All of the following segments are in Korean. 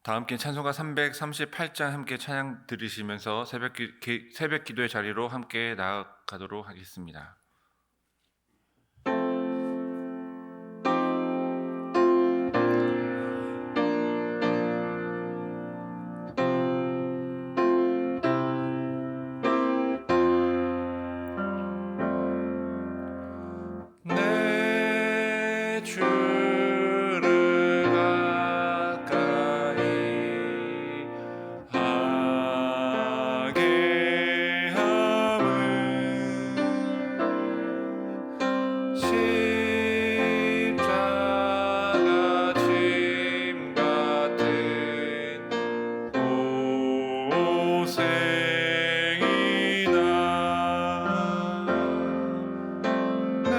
다 함께 찬송가 338장 함께 찬양 들으시면서 새벽 기도의 자리로 함께 나아가도록 하겠습니다. 내 주를 가까이 하게 함은 십자가 짐 같은 고생이다. 내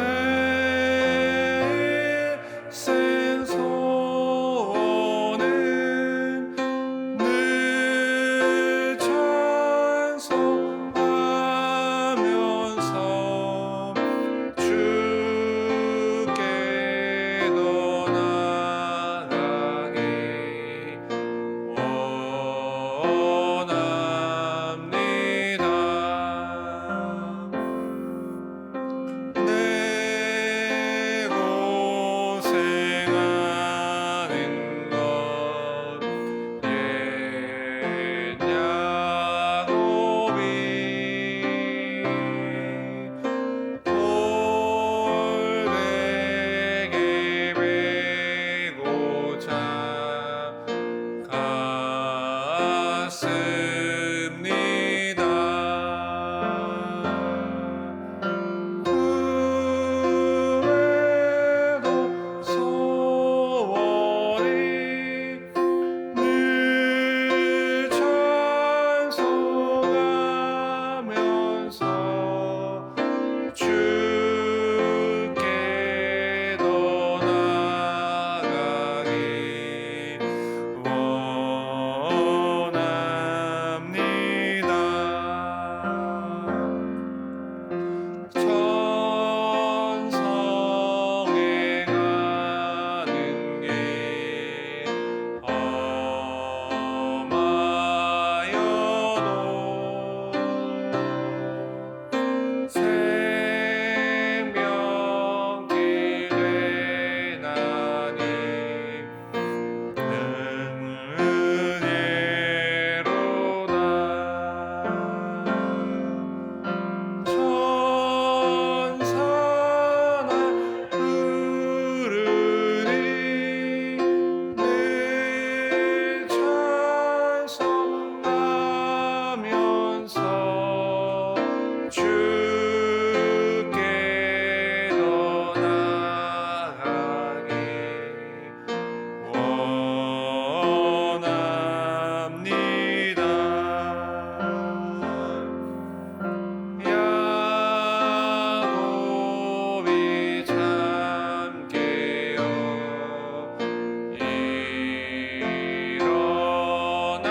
생소원은 늘 찬송하면서 주께 더 나아가기 원합니다. 내 고생하는 것 옛 야곱이 돌베개 메고자 갔습니다. 후회도 소원이 늘 찬송하면서 주께 더 나아가기 원합니다. 천성에 가는 길 험하여도 생명길 되나니 은혜로다. 천사나 흐르니 늘 찬송하면서 주께 더 나아가기 원합니다. 야곱이 참 깨어 일어난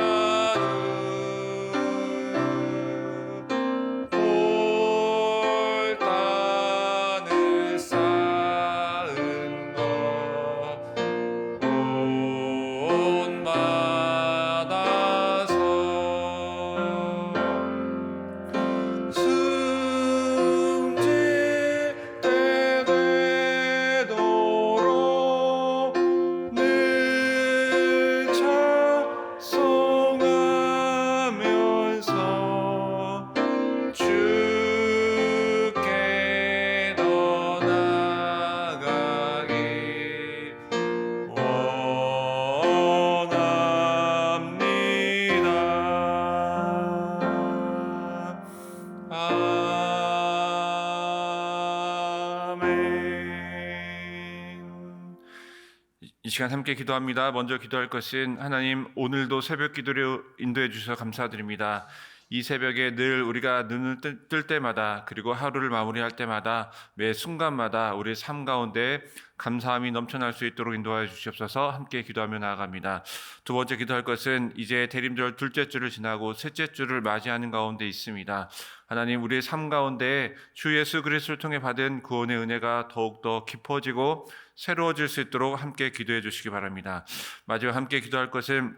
후 볼단을 쌓은 것 본받아서 숨질 때 되도록 늘 찬송하면서 주께 더 나아가기 원합니다. 아멘. 이 시간 함께 기도합니다. 먼저 기도할 것은 하나님, 오늘도 새벽 기도를 인도해 주셔서 감사드립니다. 이 새벽에 늘 우리가 눈을 뜰 때마다, 그리고 하루를 마무리할 때마다, 매 순간마다 우리의 삶 가운데 감사함이 넘쳐날 수 있도록 인도하여 주시옵소서. 함께 기도하며 나아갑니다. 두 번째 기도할 것은 이제 대림절 둘째 주를 지나고 셋째 주를 맞이하는 가운데 있습니다. 하나님, 우리의 삶 가운데 주 예수 그리스도를 통해 받은 구원의 은혜가 더욱더 깊어지고 새로워질 수 있도록 함께 기도해 주시기 바랍니다. 마지막 함께 기도할 것은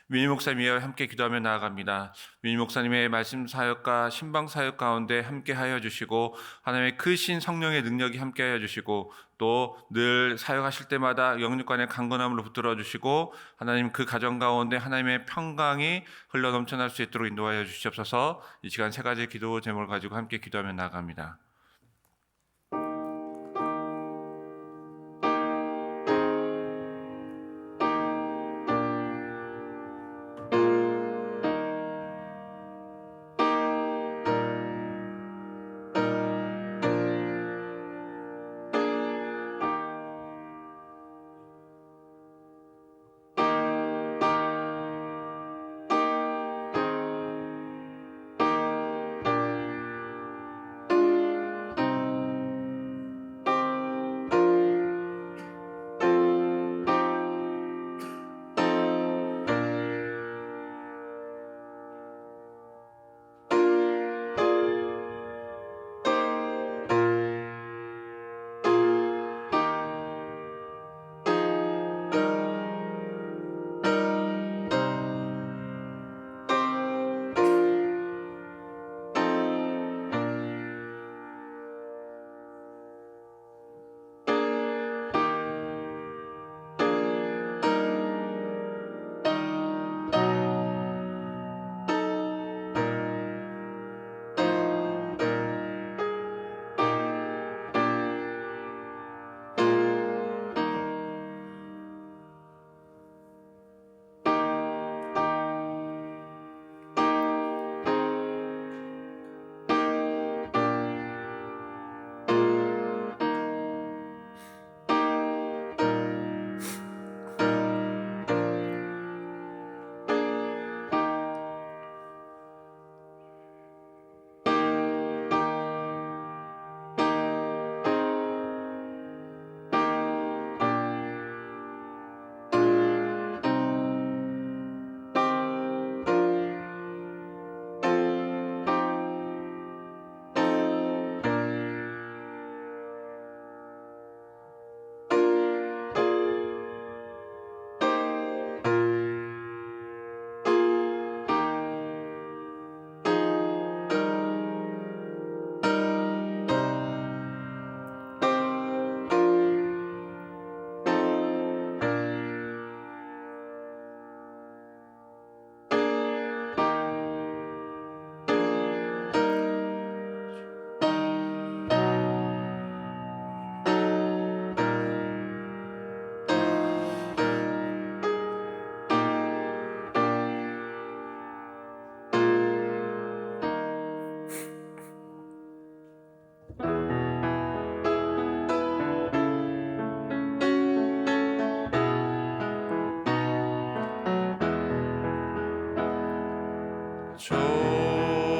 위니 목사님이와 함께 기도하며 나아갑니다. 위니 목사님의 말씀 사역과 신방 사역 가운데 함께하여 주시고 하나님의 크신 성령의 능력이 함께하여 주시고 또 늘 사역하실 때마다 영육간의 강건함으로 붙들어 주시고 하나님 그 가정 가운데 하나님의 평강이 흘러 넘쳐날 수 있도록 인도하여 주시옵소서. 이 시간 세 가지 기도 제목을 가지고 함께 기도하며 나아갑니다.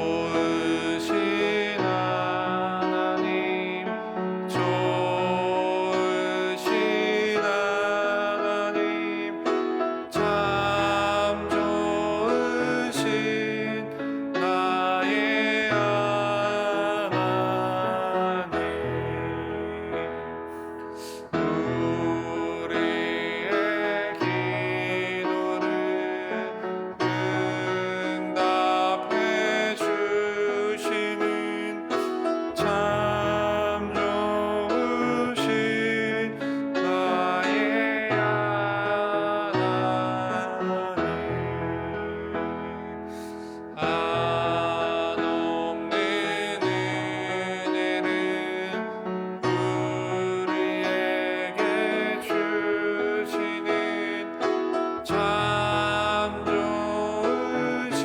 좋으신 하나님, 좋으신 하나님, 참 좋으신 나의 하나님. 우리의 기도를 응답해 주시는 참 좋으신 나의 하나님. 한없는 은혜를 우리에게 주시는 참 좋으신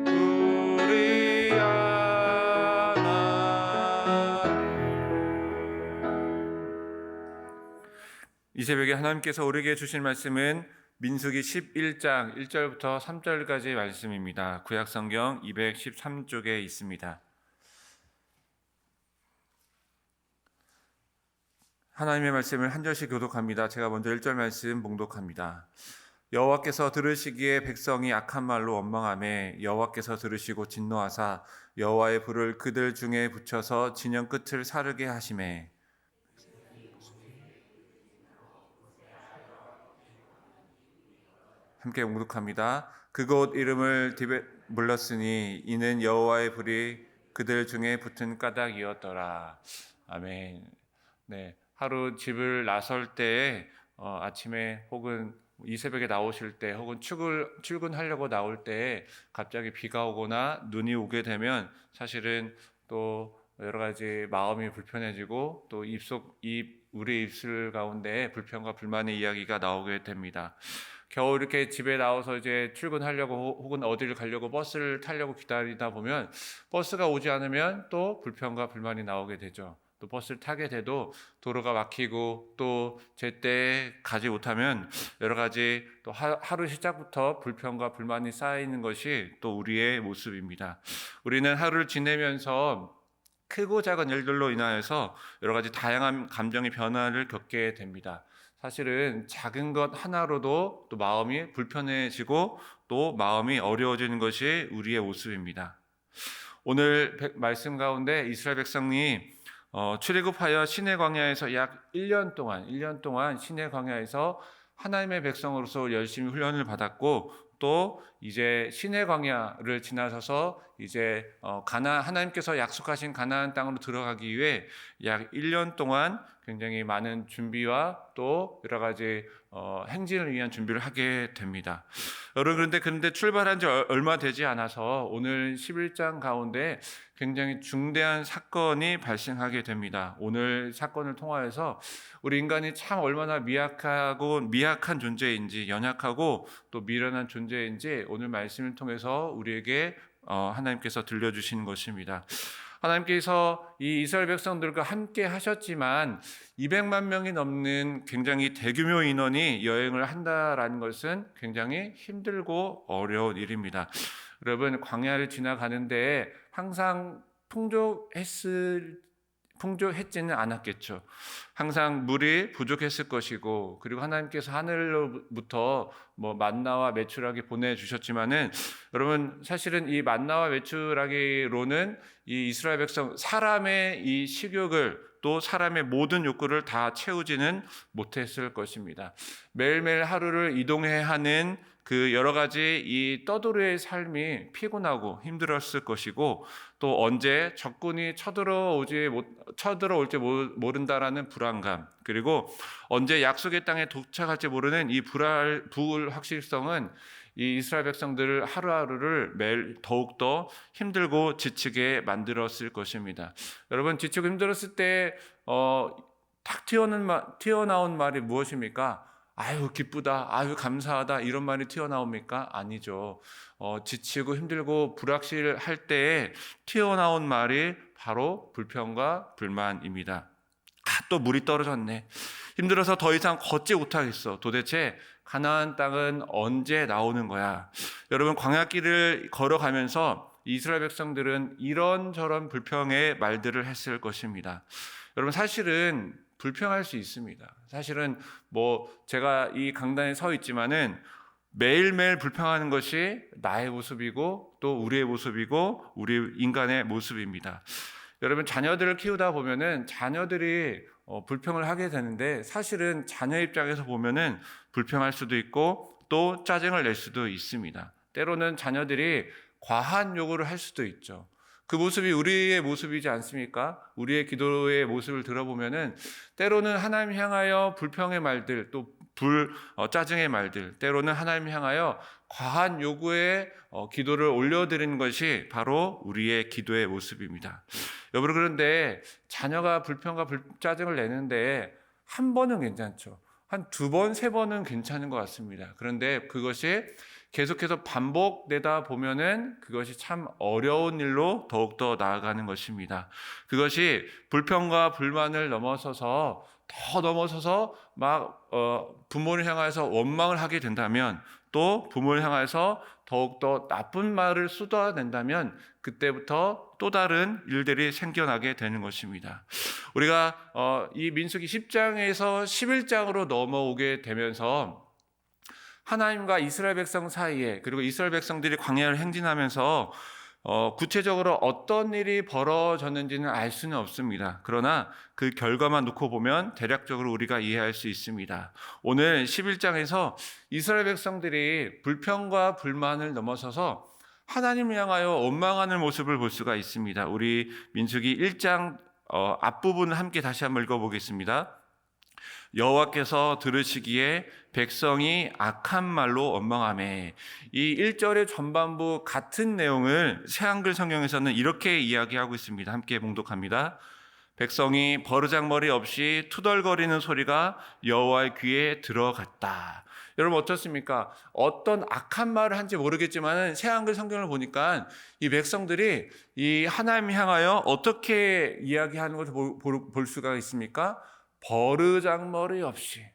우리 하나님. 이 새벽에 하나님께서 우리에게 주신 말씀은 민수기 11장 1절부터 3절까지의 말씀입니다. 구약성경 213쪽에 있습니다. 하나님의 말씀을 한 절씩 교독합니다. 제가 먼저 1절 말씀 봉독합니다. 여호와께서 들으시기에 백성이 악한 말로 원망하매 여호와께서 들으시고 진노하사 여호와의 불을 그들 중에 붙여서 진영 끝을 사르게 하시매 함께 옹독합니다. 그곳 이름을 디벳 불렀으니 이는 여호와의 불이 그들 중에 붙은 까닭이었더라. 아멘. 네, 하루 집을 나설 때에 아침에 혹은 이 새벽에 나오실 때 혹은 출근하려고 나올 때에 갑자기 비가 오거나 눈이 오게 되면 사실은 또 여러 가지 마음이 불편해지고 또 우리 입술 가운데 불평과 불만의 이야기가 나오게 됩니다. 겨우 이렇게 집에 나와서 이제 출근하려고 혹은 어디를 가려고 버스를 타려고 기다리다 보면 버스가 오지 않으면 또 불평과 불만이 나오게 되죠. 또 버스를 타게 돼도 도로가 막히고 또 제때 가지 못하면 여러 가지 또 하루 시작부터 불평과 불만이 쌓이는 것이 또 우리의 모습입니다. 우리는 하루를 지내면서 크고 작은 일들로 인하여서 여러 가지 다양한 감정의 변화를 겪게 됩니다. 사실은 작은 것 하나로도 또 마음이 불편해지고 또 마음이 어려워지는 것이 우리의 모습입니다. 오늘 말씀 가운데 이스라엘 백성이 출애굽하여 시내 광야에서 약 1년 동안 시내 광야에서 하나님의 백성으로서 열심히 훈련을 받았고 또 이제 시내 광야를 지나서서 이제 하나님께서 약속하신 가나안 땅으로 들어가기 위해 약 1년 동안 굉장히 많은 준비와 또 여러 가지 행진을 위한 준비를 하게 됩니다. 여러분 그런데 출발한 지 얼마 되지 않아서 오늘 11장 가운데 굉장히 중대한 사건이 발생하게 됩니다. 오늘 사건을 통하여서 우리 인간이 참 얼마나 미약한 존재인지 연약하고 또 미련한 존재인지 오늘 말씀을 통해서 우리에게 하나님께서 들려주시는 것입니다. 하나님께서 이 이스라엘 백성들과 함께 하셨지만 200만 명이 넘는 굉장히 대규모 인원이 여행을 한다라는 것은 굉장히 힘들고 어려운 일입니다. 여러분 광야를 지나가는데 항상 풍족했지는 않았겠죠. 항상 물이 부족했을 것이고 그리고 하나님께서 하늘로부터 만나와 메추라기 보내주셨지만은 여러분 사실은 이 만나와 메추라기로는 이 이스라엘 백성 사람의 이 식욕을 또 사람의 모든 욕구를 다 채우지는 못했을 것입니다. 매일매일 하루를 이동해야 하는 그 여러 가지 이 떠돌이의 삶이 피곤하고 힘들었을 것이고 또 언제 적군이 쳐들어올지 모른다라는 불안감 그리고 언제 약속의 땅에 도착할지 모르는 이 불확실성은 이 이스라엘 백성들을 하루하루를 매일 더욱더 힘들고 지치게 만들었을 것입니다. 여러분 지치고 힘들었을 때 탁 튀어나온 말이 무엇입니까? 아유 기쁘다, 아유 감사하다 이런 말이 튀어나옵니까? 아니죠. 지치고 힘들고 불확실할 때에 튀어나온 말이 바로 불평과 불만입니다. 또 물이 떨어졌네. 힘들어서 더 이상 걷지 못하겠어. 도대체 가나안 땅은 언제 나오는 거야? 여러분 광야길을 걸어가면서 이스라엘 백성들은 이런저런 불평의 말들을 했을 것입니다. 여러분 사실은 불평할 수 있습니다. 사실은 제가 이 강단에 서 있지만은 매일매일 불평하는 것이 나의 모습이고 또 우리의 모습이고 우리 인간의 모습입니다. 여러분 자녀들을 키우다 보면은 자녀들이 불평을 하게 되는데 사실은 자녀 입장에서 보면은 불평할 수도 있고 또 짜증을 낼 수도 있습니다. 때로는 자녀들이 과한 요구를 할 수도 있죠. 그 모습이 우리의 모습이지 않습니까? 우리의 기도의 모습을 들어보면은 때로는 하나님 향하여 불평의 말들 또 짜증의 말들 때로는 하나님 향하여 과한 요구의 기도를 올려드리는 것이 바로 우리의 기도의 모습입니다. 여러분 그런데 자녀가 불평과 짜증을 내는데 한 번은 괜찮죠. 한 2번, 3번은 괜찮은 것 같습니다. 그런데 그것이 계속해서 반복되다 보면은 그것이 참 어려운 일로 더욱더 나아가는 것입니다. 그것이 불평과 불만을 넘어서서 부모를 향해서 원망을 하게 된다면 또 부모를 향해서 더욱더 나쁜 말을 쏟아낸다면 그때부터 또 다른 일들이 생겨나게 되는 것입니다. 우리가 이 민수기 10장에서 11장으로 넘어오게 되면서 하나님과 이스라엘 백성 사이에 그리고 이스라엘 백성들이 광야를 행진하면서 구체적으로 어떤 일이 벌어졌는지는 알 수는 없습니다. 그러나 그 결과만 놓고 보면 대략적으로 우리가 이해할 수 있습니다. 오늘 11장에서 이스라엘 백성들이 불평과 불만을 넘어서서 하나님을 향하여 원망하는 모습을 볼 수가 있습니다. 우리 민수기 1장 앞부분을 함께 다시 한번 읽어보겠습니다. 여호와께서 들으시기에 백성이 악한 말로 원망하매. 이 1절의 전반부 같은 내용을 새한글 성경에서는 이렇게 이야기하고 있습니다. 함께 봉독합니다. 백성이 버르장머리 없이 투덜거리는 소리가 여호와의 귀에 들어갔다. 여러분 어떻습니까? 어떤 악한 말을 한지 모르겠지만 새한글 성경을 보니까 이 백성들이 이 하나님 향하여 어떻게 이야기하는 것을 볼 수가 있습니까? 버르장머리 없이.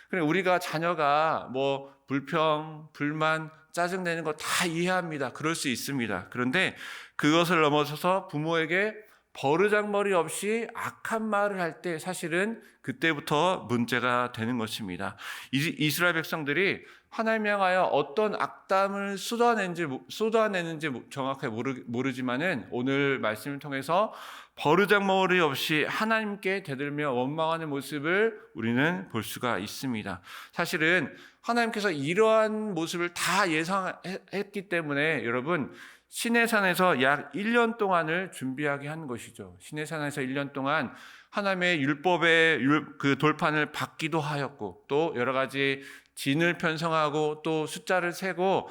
그래 우리가 자녀가 뭐 불평, 불만, 짜증내는 거 다 이해합니다. 그럴 수 있습니다. 그런데 그것을 넘어서서 부모에게 버르장머리 없이 악한 말을 할 때 사실은 그때부터 문제가 되는 것입니다. 이스라엘 백성들이 하나님 향하여 어떤 악담을 쏟아내는지 정확하게 모르지만은 오늘 말씀을 통해서 버르장머리 없이 하나님께 대들며 원망하는 모습을 우리는 볼 수가 있습니다. 사실은 하나님께서 이러한 모습을 다 예상했기 때문에 여러분 시내산에서 약 1년 동안을 준비하게 한 것이죠. 시내산에서 1년 동안 하나님의 율법의 그 돌판을 받기도 하였고 또 여러 가지 진을 편성하고 또 숫자를 세고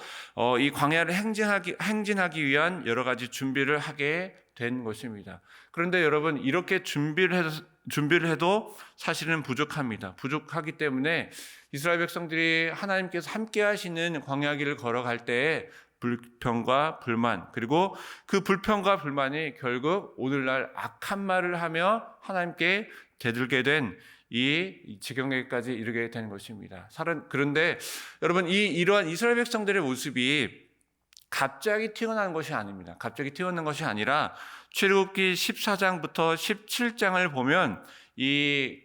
이 광야를 행진하기 위한 여러 가지 준비를 하게 된 것입니다. 그런데 여러분 이렇게 준비를 해도 사실은 부족합니다. 부족하기 때문에 이스라엘 백성들이 하나님께서 함께 하시는 광야길을 걸어갈 때에 불평과 불만 그리고 그 불평과 불만이 결국 오늘날 악한 말을 하며 하나님께 대들게 된 이 지경에까지 이르게 된 것입니다. 그런데 여러분 이러한 이스라엘 백성들의 모습이 갑자기 튀어나온 것이 아닙니다. 갑자기 튀어나온 것이 아니라 출애굽기 14장부터 17장을 보면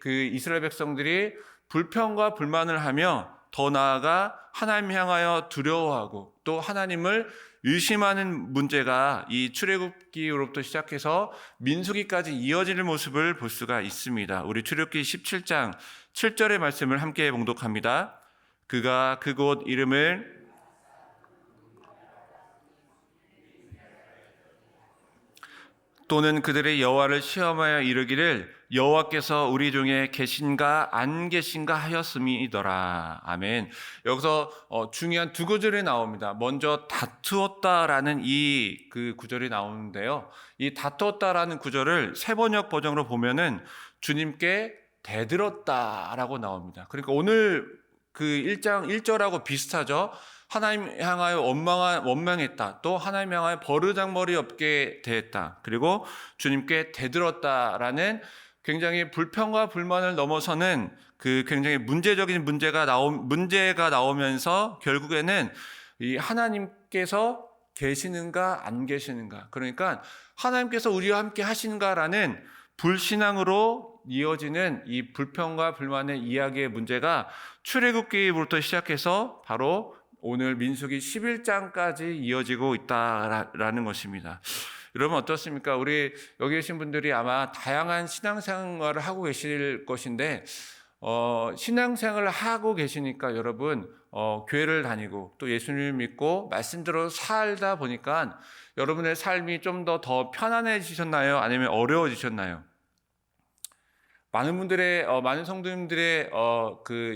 그 이스라엘 백성들이 불평과 불만을 하며 더 나아가 하나님 향하여 두려워하고 또 하나님을 의심하는 문제가 이 출애굽기로부터 시작해서 민수기까지 이어지는 모습을 볼 수가 있습니다. 우리 출애굽기 17장 7절의 말씀을 함께 봉독합니다. 그가 그곳 이름을 또는 그들의 여호와를 시험하여 이르기를 여호와께서 우리 중에 계신가 안 계신가 하였음이더라. 아멘. 여기서 중요한 두 구절이 나옵니다. 먼저 다투었다라는 그 구절이 나오는데요. 이 다투었다라는 구절을 새번역 버전으로 보면은 주님께 대들었다라고 나옵니다. 그러니까 오늘 그 1장 1절하고 비슷하죠. 하나님 향하여 원망했다. 또 하나님 향하여 버르장머리 없게 대했다. 그리고 주님께 대들었다라는 굉장히 불평과 불만을 넘어서는 그 굉장히 문제적인 문제가 나오면서 결국에는 이 하나님께서 계시는가 안 계시는가. 그러니까 하나님께서 우리와 함께 하시는가라는 불신앙으로 이어지는 이 불평과 불만의 이야기의 문제가 출애굽기부터 시작해서 바로 오늘 민수기 11장까지 이어지고 있다라는 것입니다. 여러분 어떻습니까? 우리 여기 계신 분들이 아마 다양한 신앙생활을 하고 계실 것인데 신앙생활을 하고 계시니까 여러분 교회를 다니고 또 예수님을 믿고 말씀대로 살다 보니까 여러분의 삶이 좀 더 편안해지셨나요? 아니면 어려워지셨나요? 많은 성도님들의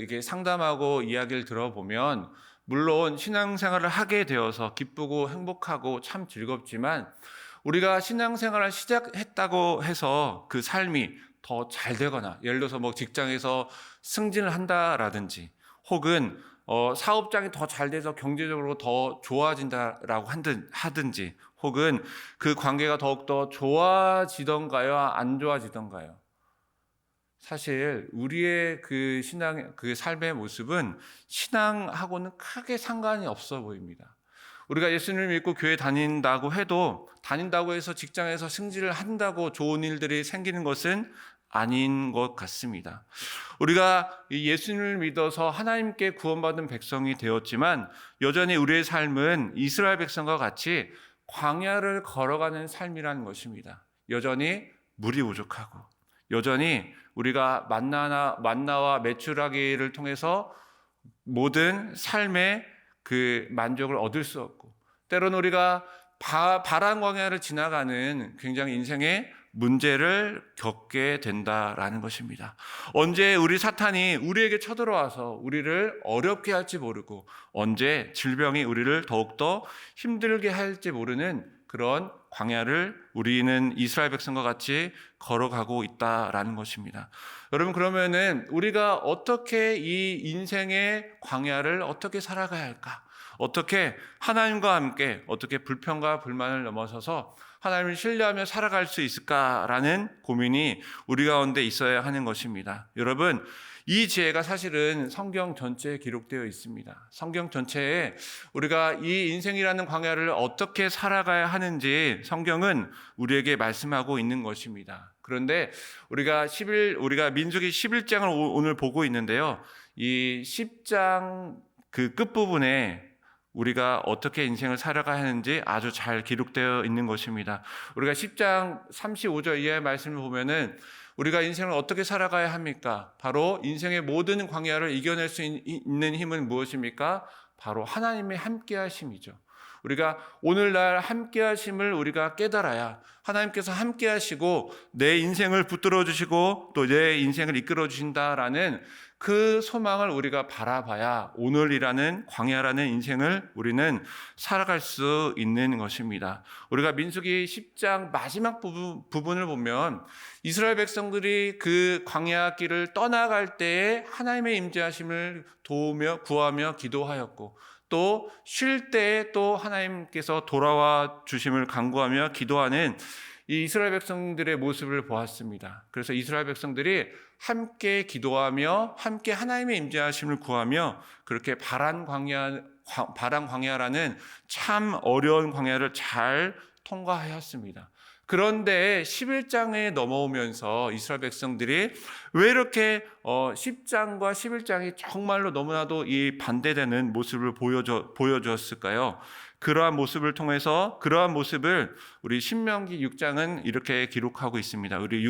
이게 상담하고 이야기를 들어보면 물론 신앙생활을 하게 되어서 기쁘고 행복하고 참 즐겁지만 우리가 신앙생활을 시작했다고 해서 그 삶이 더 잘 되거나 예를 들어서 뭐 직장에서 승진을 한다라든지 혹은 사업장이 더 잘 돼서 경제적으로 더 좋아진다라고 하든지 혹은 그 관계가 더욱더 좋아지던가요? 안 좋아지던가요? 사실 우리의 그 삶의 모습은 신앙하고는 크게 상관이 없어 보입니다. 우리가 예수님을 믿고 교회 다닌다고 해서 직장에서 승진을 한다고 좋은 일들이 생기는 것은 아닌 것 같습니다. 우리가 예수님을 믿어서 하나님께 구원받은 백성이 되었지만 여전히 우리의 삶은 이스라엘 백성과 같이 광야를 걸어가는 삶이라는 것입니다. 여전히 물이 부족하고 여전히 우리가 만나와 메추라기를 통해서 모든 삶의 그 만족을 얻을 수 없고 때로는 우리가 바란 광야를 지나가는 굉장히 인생의 문제를 겪게 된다라는 것입니다. 언제 우리 사탄이 우리에게 쳐들어와서 우리를 어렵게 할지 모르고 언제 질병이 우리를 더욱더 힘들게 할지 모르는 그런 광야를 우리는 이스라엘 백성과 같이 걸어가고 있다라는 것입니다. 여러분, 그러면은 우리가 어떻게 이 인생의 광야를 어떻게 살아가야 할까? 어떻게 하나님과 함께 어떻게 불평과 불만을 넘어서서 하나님을 신뢰하며 살아갈 수 있을까라는 고민이 우리 가운데 있어야 하는 것입니다. 여러분, 이 지혜가 사실은 성경 전체에 기록되어 있습니다. 성경 전체에 우리가 이 인생이라는 광야를 어떻게 살아가야 하는지 성경은 우리에게 말씀하고 있는 것입니다. 그런데 우리가 민수기 11장을 오늘 보고 있는데요. 이 10장 그 끝부분에 우리가 어떻게 인생을 살아가야 하는지 아주 잘 기록되어 있는 것입니다. 우리가 10장 35절 이하의 말씀을 보면은 우리가 인생을 어떻게 살아가야 합니까? 바로 인생의 모든 광야를 이겨낼 수 있는 힘은 무엇입니까? 바로 하나님의 함께 하심이죠. 우리가 오늘날 함께 하심을 우리가 깨달아야 하나님께서 함께 하시고 내 인생을 붙들어 주시고 또 내 인생을 이끌어 주신다라는 그 소망을 우리가 바라봐야 오늘이라는 광야라는 인생을 우리는 살아갈 수 있는 것입니다. 우리가 민수기 10장 마지막 부분을 보면 이스라엘 백성들이 그 광야 길을 떠나갈 때에 하나님의 임재하심을 도우며 구하며 기도하였고 또 쉴 때에 또 하나님께서 돌아와 주심을 간구하며 기도하는 이 이스라엘 백성들의 모습을 보았습니다. 그래서 이스라엘 백성들이 함께 기도하며 함께 하나님의 임재하심을 구하며 그렇게 바란 광야라는 참 어려운 광야를 잘 통과하였습니다. 그런데 11장에 넘어오면서 이스라엘 백성들이 왜 이렇게 10장과 11장이 정말로 너무나도 이 반대되는 모습을 보여주었을까요? 그러한 모습을 통해서 그러한 모습을 우리 신명기 6장은 이렇게 기록하고 있습니다. 우리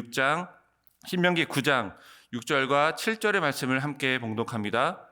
신명기 9장 6절과 7절의 말씀을 함께 봉독합니다.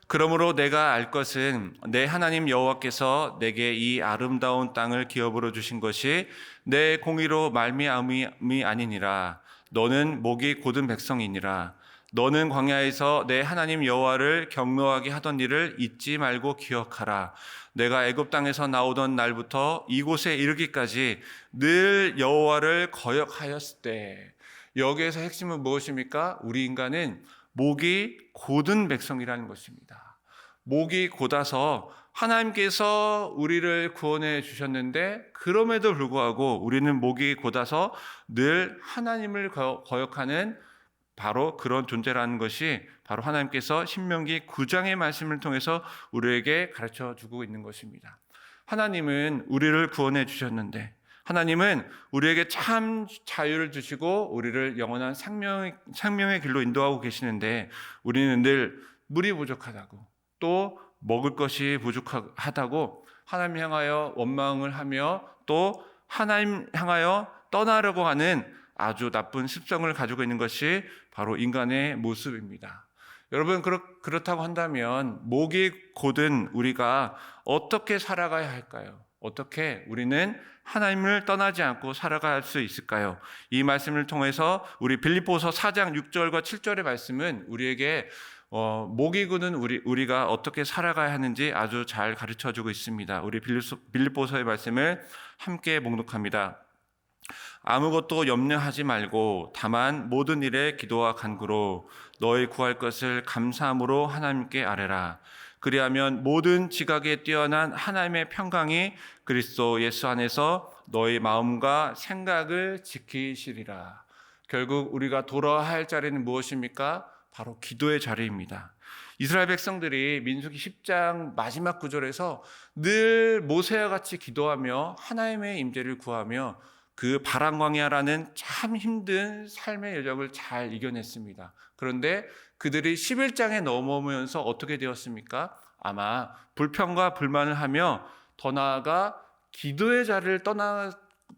그러므로 내가 알 것은 내 하나님 여호와께서 내게 이 아름다운 땅을 기업으로 주신 것이 내 공의로 말미암음이 아니니라. 너는 목이 곧은 백성이니라. 너는 광야에서 내 하나님 여호와를 경노하게 하던 일을 잊지 말고 기억하라. 내가 애굽 땅에서 나오던 날부터 이곳에 이르기까지 늘 여호와를 거역하였을 때, 여기에서 핵심은 무엇입니까? 우리 인간은 목이 곧은 백성이라는 것입니다. 목이 곧아서 하나님께서 우리를 구원해 주셨는데 그럼에도 불구하고 우리는 목이 곧아서 늘 하나님을 거역하는 바로 그런 존재라는 것이 바로 하나님께서 신명기 9장의 말씀을 통해서 우리에게 가르쳐 주고 있는 것입니다. 하나님은 우리를 구원해 주셨는데 하나님은 우리에게 참 자유를 주시고 우리를 영원한 생명의 길로 인도하고 계시는데 우리는 늘 물이 부족하다고 또 먹을 것이 부족하다고 하나님 향하여 원망을 하며 또 하나님 향하여 떠나려고 하는 아주 나쁜 습성을 가지고 있는 것이 바로 인간의 모습입니다. 여러분, 그렇다고 한다면 목이 곧은 우리가 어떻게 살아가야 할까요? 어떻게 우리는 하나님을 떠나지 않고 살아갈 수 있을까요? 이 말씀을 통해서 우리 빌립보서 4장 6절과 7절의 말씀은 우리에게 목이 굳은 우리가 어떻게 살아가야 하는지 아주 잘 가르쳐주고 있습니다. 우리 빌립보서의 말씀을 함께 봉독합니다. 아무것도 염려하지 말고 다만 모든 일에 기도와 간구로 너희 구할 것을 감사함으로 하나님께 아뢰라. 그리하면 모든 지각에 뛰어난 하나님의 평강이 그리스도 예수 안에서 너희 마음과 생각을 지키시리라. 결국 우리가 돌아야 할 자리는 무엇입니까? 바로 기도의 자리입니다. 이스라엘 백성들이 민수기 10장 마지막 구절에서 늘 모세와 같이 기도하며 하나님의 임재를 구하며 그 바람광야라는 참 힘든 삶의 여정을 잘 이겨냈습니다. 그런데 그들이 11장에 넘어오면서 어떻게 되었습니까? 아마 불평과 불만을 하며 더 나아가 기도의 자리를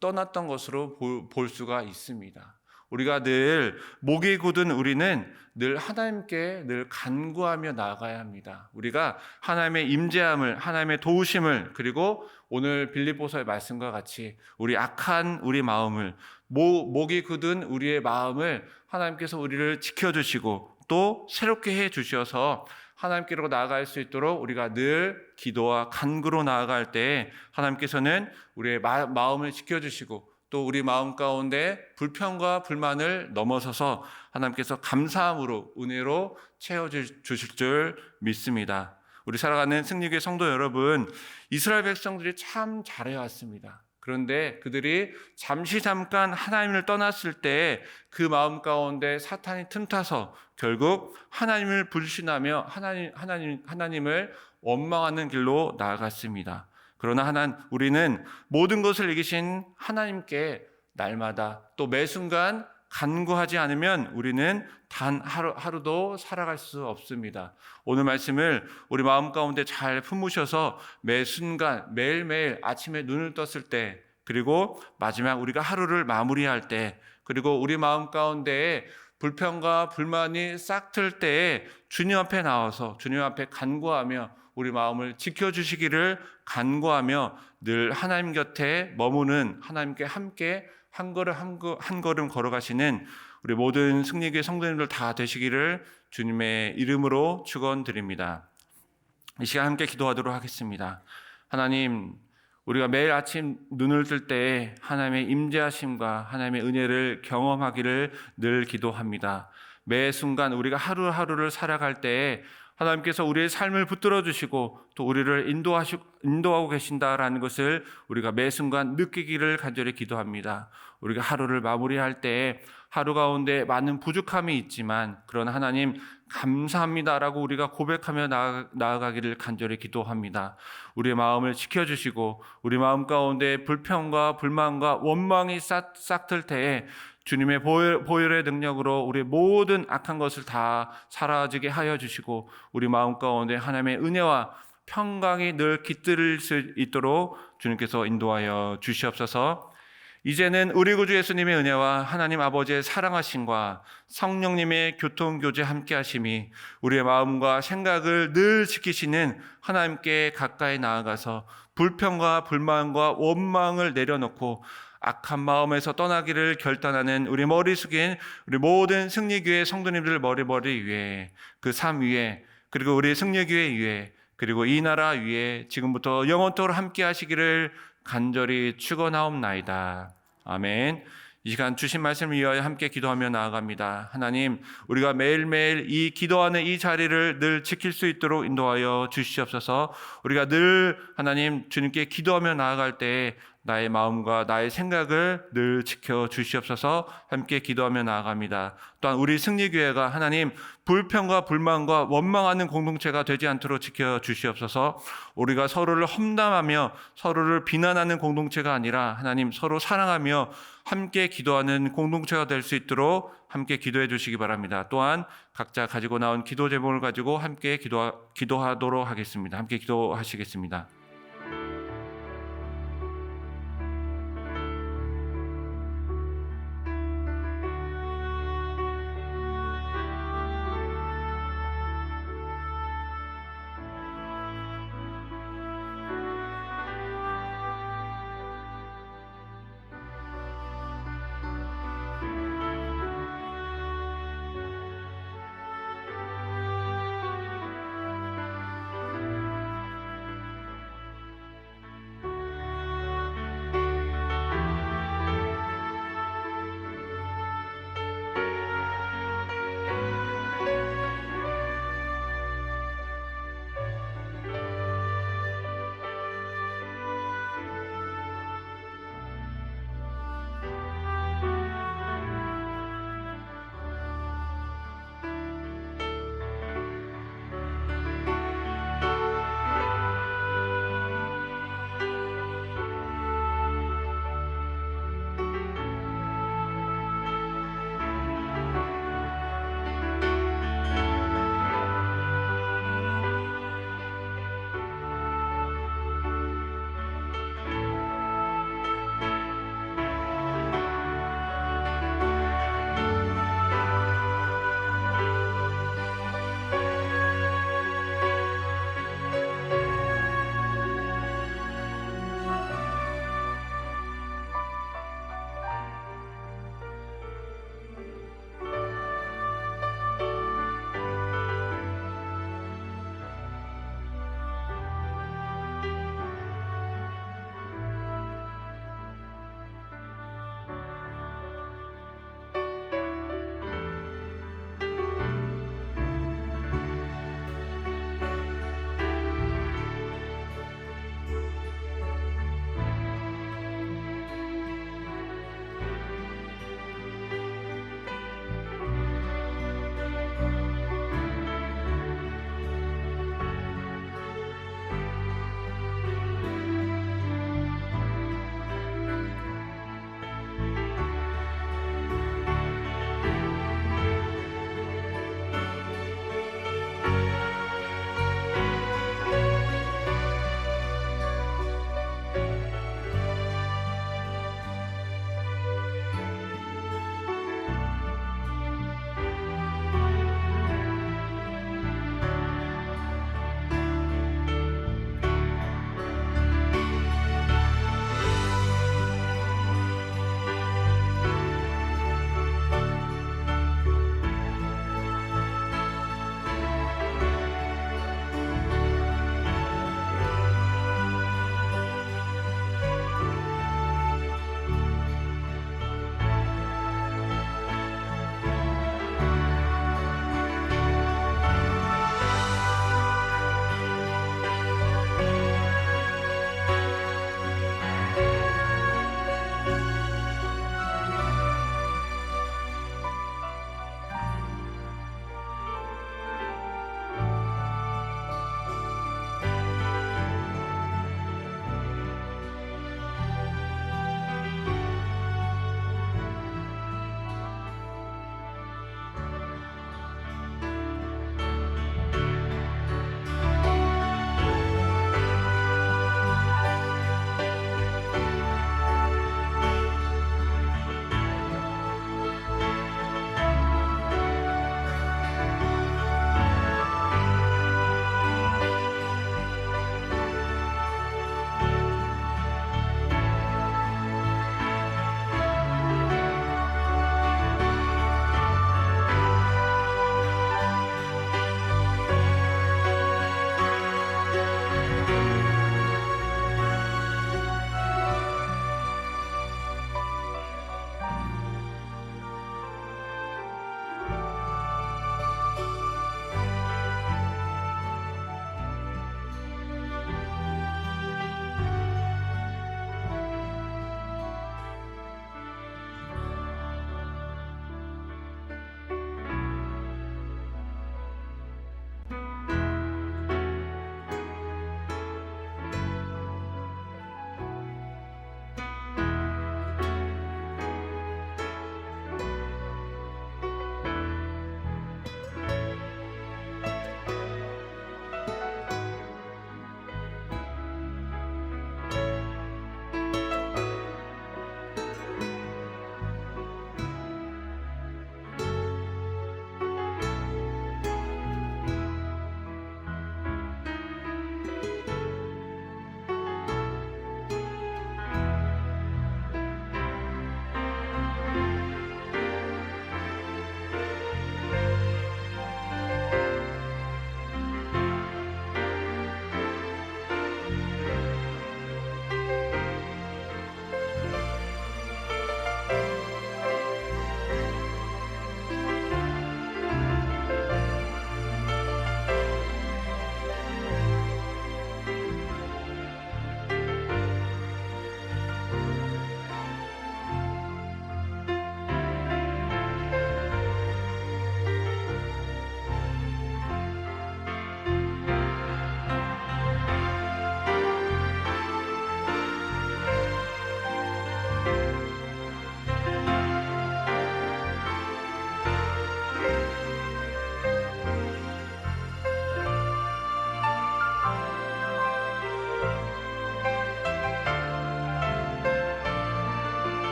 떠났던 것으로 볼 수가 있습니다. 우리가 늘 목이 굳은 우리는 늘 하나님께 늘 간구하며 나아가야 합니다. 우리가 하나님의 임재함을, 하나님의 도우심을, 그리고 오늘 빌립보서의 말씀과 같이 우리 악한 우리 마음을, 목이 굳은 우리의 마음을 하나님께서 우리를 지켜주시고 또 새롭게 해 주셔서 하나님께로 나아갈 수 있도록 우리가 늘 기도와 간구로 나아갈 때 하나님께서는 우리의 마음을 지켜주시고 또 우리 마음 가운데 불평과 불만을 넘어서서 하나님께서 감사함으로 은혜로 채워주실 줄 믿습니다. 우리 살아가는 승리교회 성도 여러분, 이스라엘 백성들이 참 잘해왔습니다. 그런데 그들이 잠깐 하나님을 떠났을 때 그 마음 가운데 사탄이 틈타서 결국 하나님을 불신하며 하나님을 원망하는 길로 나아갔습니다. 그러나 우리는 모든 것을 이기신 하나님께 날마다 또 매 순간 간구하지 않으면 우리는 단 하루도 살아갈 수 없습니다. 오늘 말씀을 우리 마음 가운데 잘 품으셔서 매 순간 매일매일 아침에 눈을 떴을 때 그리고 마지막 우리가 하루를 마무리할 때 그리고 우리 마음 가운데에 불평과 불만이 싹틀 때에 주님 앞에 나와서 주님 앞에 간구하며 우리 마음을 지켜주시기를 간구하며 늘 하나님 곁에 머무는 하나님께 함께 한 걸음 걸어가시는 우리 모든 승리교회 성도님들 다 되시기를 주님의 이름으로 축원드립니다. 이 시간 함께 기도하도록 하겠습니다. 하나님, 우리가 매일 아침 눈을 뜰 때 하나님의 임재하심과 하나님의 은혜를 경험하기를 늘 기도합니다. 매 순간 우리가 하루하루를 살아갈 때에 하나님께서 우리의 삶을 붙들어 주시고 또 우리를 인도하고 계신다라는 것을 우리가 매 순간 느끼기를 간절히 기도합니다. 우리가 하루를 마무리할 때 하루 가운데 많은 부족함이 있지만 그러나 하나님 감사합니다라고 우리가 고백하며 나아가기를 간절히 기도합니다. 우리의 마음을 지켜주시고 우리 마음 가운데 불평과 불만과 원망이 싹틀 때에 주님의 보혈의 능력으로 우리 모든 악한 것을 다 사라지게 하여 주시고 우리 마음 가운데 하나님의 은혜와 평강이 늘 깃들 수 있도록 주님께서 인도하여 주시옵소서. 이제는 우리 구주 예수님의 은혜와 하나님 아버지의 사랑하심과 성령님의 교통교제 함께하심이 우리의 마음과 생각을 늘 지키시는 하나님께 가까이 나아가서 불평과 불만과 원망을 내려놓고 악한 마음에서 떠나기를 결단하는 우리 머리 숙인 우리 모든 승리교회 성도님들 머리 위에 그 삶 위에 그리고 우리 승리교회 위에 그리고 이 나라 위에 지금부터 영원토록 함께 하시기를 간절히 축원하옵나이다. 아멘. 이 시간 주신 말씀을 위하여 함께 기도하며 나아갑니다. 하나님, 우리가 매일매일 이 기도하는 이 자리를 늘 지킬 수 있도록 인도하여 주시옵소서. 우리가 늘 하나님 주님께 기도하며 나아갈 때 나의 마음과 나의 생각을 늘 지켜 주시옵소서. 함께 기도하며 나아갑니다. 또한 우리 승리교회가 하나님 불평과 불만과 원망하는 공동체가 되지 않도록 지켜 주시옵소서. 우리가 서로를 험담하며 서로를 비난하는 공동체가 아니라 하나님 서로 사랑하며 함께 기도하는 공동체가 될 수 있도록 함께 기도해 주시기 바랍니다. 또한 각자 가지고 나온 기도 제목을 가지고 함께 기도하도록 하겠습니다. 함께 기도하시겠습니다.